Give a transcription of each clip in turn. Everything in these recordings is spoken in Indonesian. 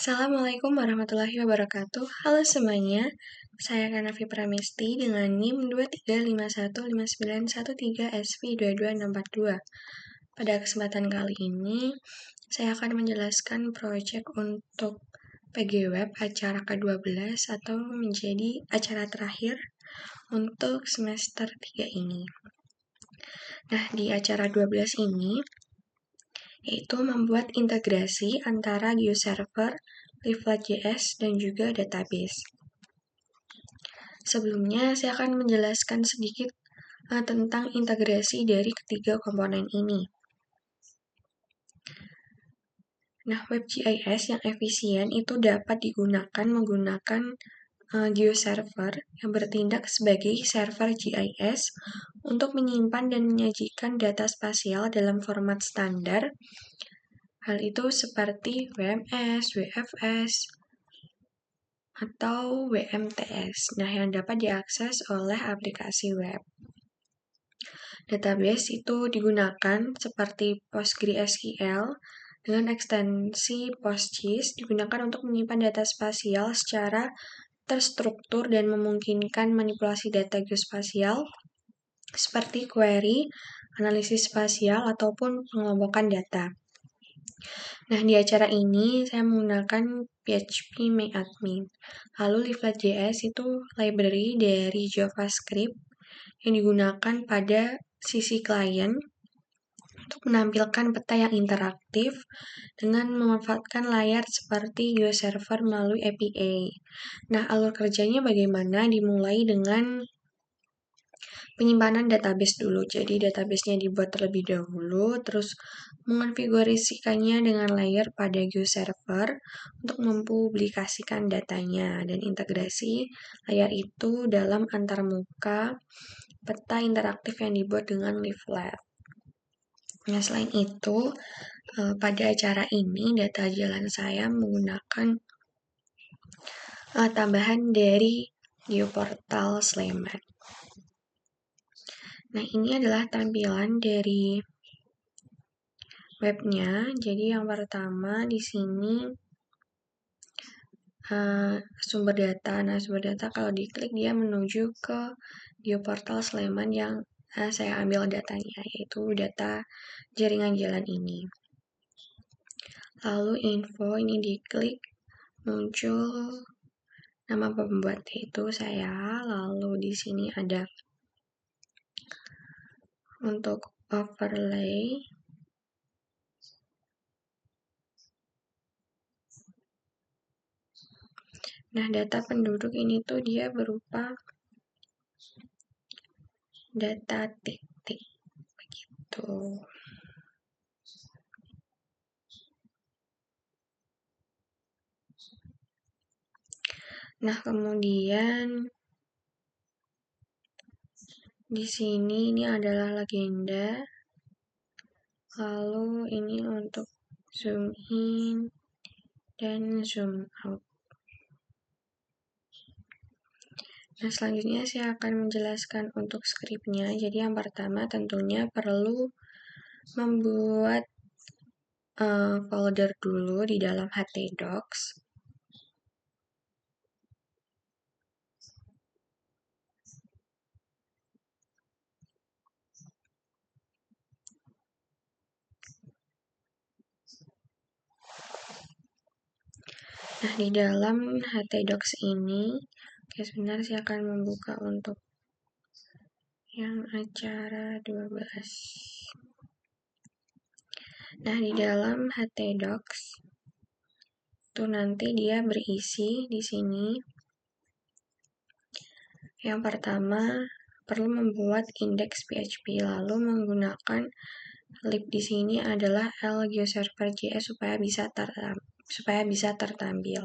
Assalamualaikum warahmatullahi wabarakatuh. Halo semuanya, saya Kanavi Pramesti dengan NIM 23515913SP22642. Pada kesempatan kali ini, saya akan menjelaskan proyek untuk PG Web acara ke-12 atau menjadi acara terakhir untuk semester 3 ini. Nah, di acara 12 ini, yaitu membuat integrasi antara GeoServer, Leaflet.js, dan juga database. Sebelumnya, saya akan menjelaskan sedikit tentang integrasi dari ketiga komponen ini. Nah, WebGIS yang efisien itu dapat digunakan menggunakan GeoServer yang bertindak sebagai server GIS untuk menyimpan dan menyajikan data spasial dalam format standar. Hal itu seperti WMS, WFS, atau WMTS, yang dapat diakses oleh aplikasi web. Database itu digunakan seperti PostgreSQL dengan ekstensi PostGIS digunakan untuk menyimpan data spasial secara terstruktur dan memungkinkan manipulasi data geospasial seperti query, analisis spasial, ataupun pengelompokan data. Nah, di acara ini saya menggunakan PHP MyAdmin. Lalu Leaflet.js itu library dari JavaScript yang digunakan pada sisi klien untuk menampilkan peta yang interaktif dengan memanfaatkan layar seperti GeoServer melalui API. Nah, alur kerjanya bagaimana? Dimulai dengan penyimpanan database dulu. Jadi database-nya dibuat terlebih dahulu, terus mengonfigurasikannya dengan layer pada GeoServer untuk mempublikasikan datanya dan integrasi layar itu dalam antarmuka peta interaktif yang dibuat dengan Leaflet. Nah, selain itu, pada acara ini data jalan saya menggunakan tambahan dari Geoportal Sleman. Nah, ini adalah tampilan dari webnya. Jadi yang pertama di sini sumber data. Nah, sumber data kalau diklik dia menuju ke Geoportal Sleman yang saya ambil datanya, yaitu data jaringan jalan ini. Lalu info ini diklik muncul nama pembuat, yaitu saya. Lalu di sini ada untuk overlay. Nah, data penduduk ini tuh dia berupa data titik begitu. Nah, kemudian di sini ini adalah legenda. Lalu ini untuk zoom in dan zoom out. Nah, selanjutnya saya akan menjelaskan untuk skripnya. Jadi yang pertama tentunya perlu membuat folder dulu di dalam htdocs. Nah, di dalam htdocs ini, sebentar saya akan membuka untuk yang acara 12. Nah, di dalam htdocs itu nanti dia berisi di sini. Yang pertama, perlu membuat indeks PHP, lalu menggunakan lib di sini adalah lGeoServer.js supaya bisa tertampil.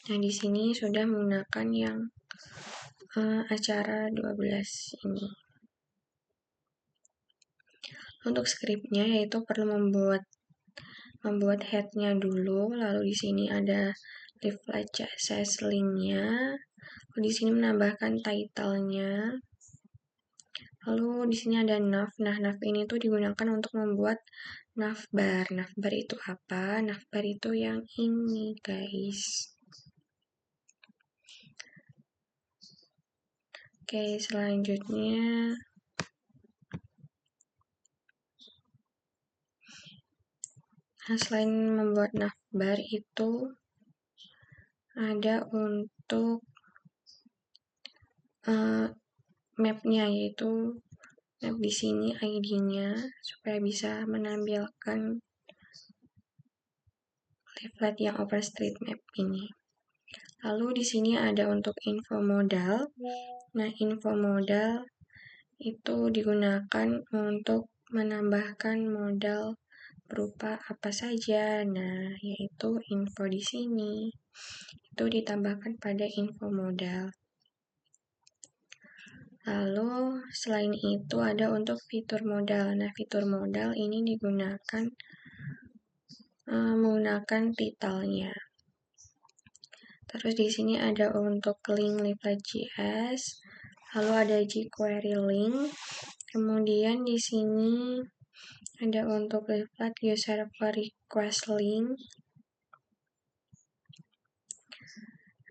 Nah, di sini sudah menggunakan yang acara 12 ini. Untuk skripnya yaitu perlu membuat head-nya dulu, lalu di sini ada Leaflet.js link-nya. Di sini menambahkan title-nya, Lalu di sini ada nav. Nah, nav ini tuh digunakan untuk membuat navbar. Navbar itu apa? Navbar itu yang ini, guys. Oke, selanjutnya selain membuat navbar itu ada untuk mapnya, yaitu map di sini ID-nya supaya bisa menampilkan leaflet yang OpenStreetMap ini. Lalu di sini ada untuk info modal. Nah, info modal itu digunakan untuk menambahkan modal berupa apa saja. Nah, yaitu info di sini itu ditambahkan pada info modal. Lalu selain itu ada untuk fitur modal. Nah, fitur modal ini digunakan menggunakan titelnya. Terus di sini ada untuk link leaflet.js, lalu ada jQuery link. Kemudian di sini ada untuk leaflet user request link.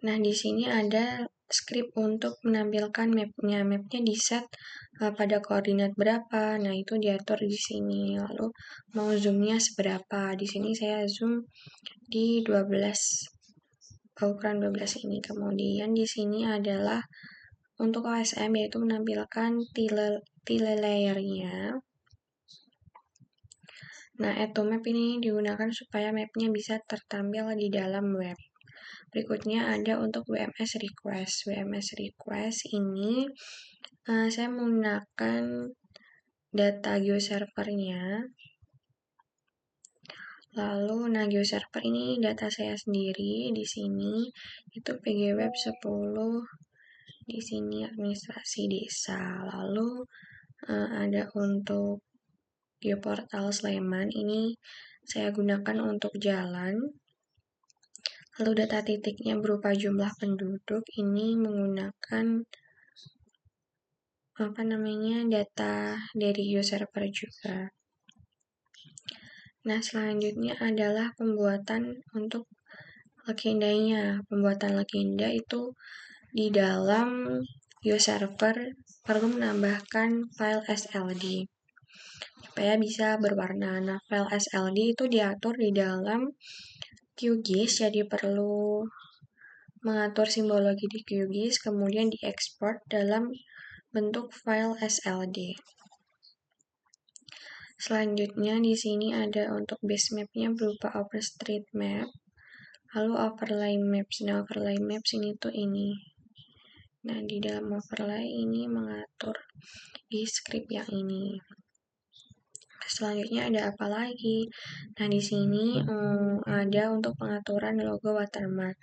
Nah, di sini ada script untuk menampilkan mapnya. Mapnya di set pada koordinat berapa. Nah, itu diatur di sini. Lalu mau zoomnya seberapa. Di sini saya zoom di 12. Ukuran 12 ini. Kemudian di sini adalah untuk OSM, yaitu menampilkan tile layernya. Nah, add to map ini digunakan supaya mapnya bisa tertampil di dalam web. Berikutnya ada untuk WMS request. WMS request ini saya menggunakan data geoservernya. Lalu, nah geoserver ini data saya sendiri. Di sini itu pgweb 10. Di sini administrasi desa. Lalu ada untuk geoportal Sleman, ini saya gunakan untuk jalan. Lalu data titiknya berupa jumlah penduduk, ini menggunakan data dari geoserver juga. Nah, selanjutnya adalah pembuatan untuk legendanya. Pembuatan legenda itu di dalam geoserver perlu menambahkan file SLD supaya bisa berwarna. Nah, file SLD itu diatur di dalam QGIS, jadi perlu mengatur simbologi di QGIS, kemudian diekspor dalam bentuk file SLD. Selanjutnya di sini ada untuk base map-nya berupa OpenStreetMap, lalu overlay maps. Nah, overlay maps ini tuh ini. Nah, di dalam overlay ini mengatur di script yang ini. Selanjutnya ada apa lagi? Nah, di sini ada untuk pengaturan logo watermark.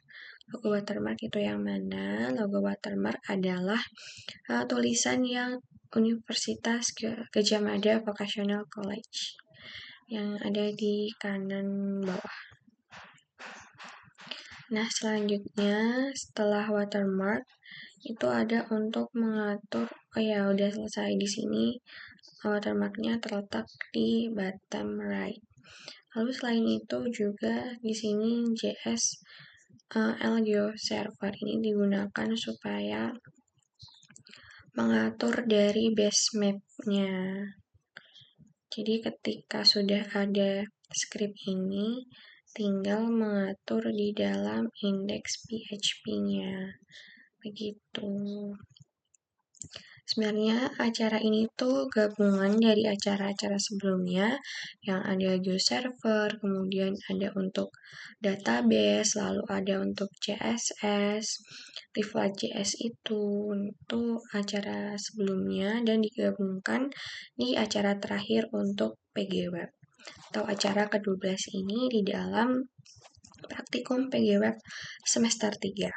Logo watermark itu yang mana? Logo watermark adalah tulisan yang Universitas Gadjah Mada Vocational College yang ada di kanan bawah. Nah, selanjutnya setelah watermark itu ada untuk mengatur, udah selesai di sini. Watermarknya terletak di bottom right. Lalu selain itu juga di sini JS Geoserver ini digunakan supaya mengatur dari base map-nya. Jadi ketika sudah ada script ini, tinggal mengatur di dalam indeks PHP-nya. Begitu. Sebenarnya acara ini tuh gabungan dari acara-acara sebelumnya yang ada geoserver, kemudian ada untuk database, lalu ada untuk CSS, Leaflet.js itu acara sebelumnya dan digabungkan di acara terakhir untuk PGWeb atau acara ke-12 ini di dalam praktikum PGWeb semester 3.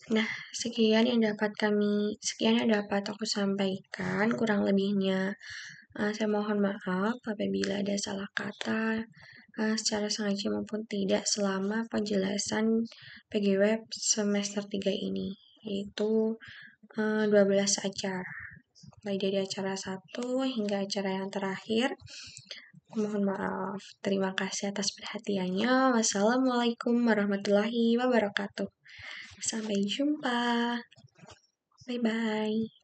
Nah, sekian yang dapat aku sampaikan. Kurang lebihnya saya mohon maaf apabila ada salah kata secara sengaja maupun tidak selama penjelasan PGWeb semester 3 ini, yaitu 12 acara. mulai dari acara 1 hingga acara yang terakhir. Mohon maaf. Terima kasih atas perhatiannya. Wassalamualaikum warahmatullahi wabarakatuh. Sampai jumpa. Bye-bye.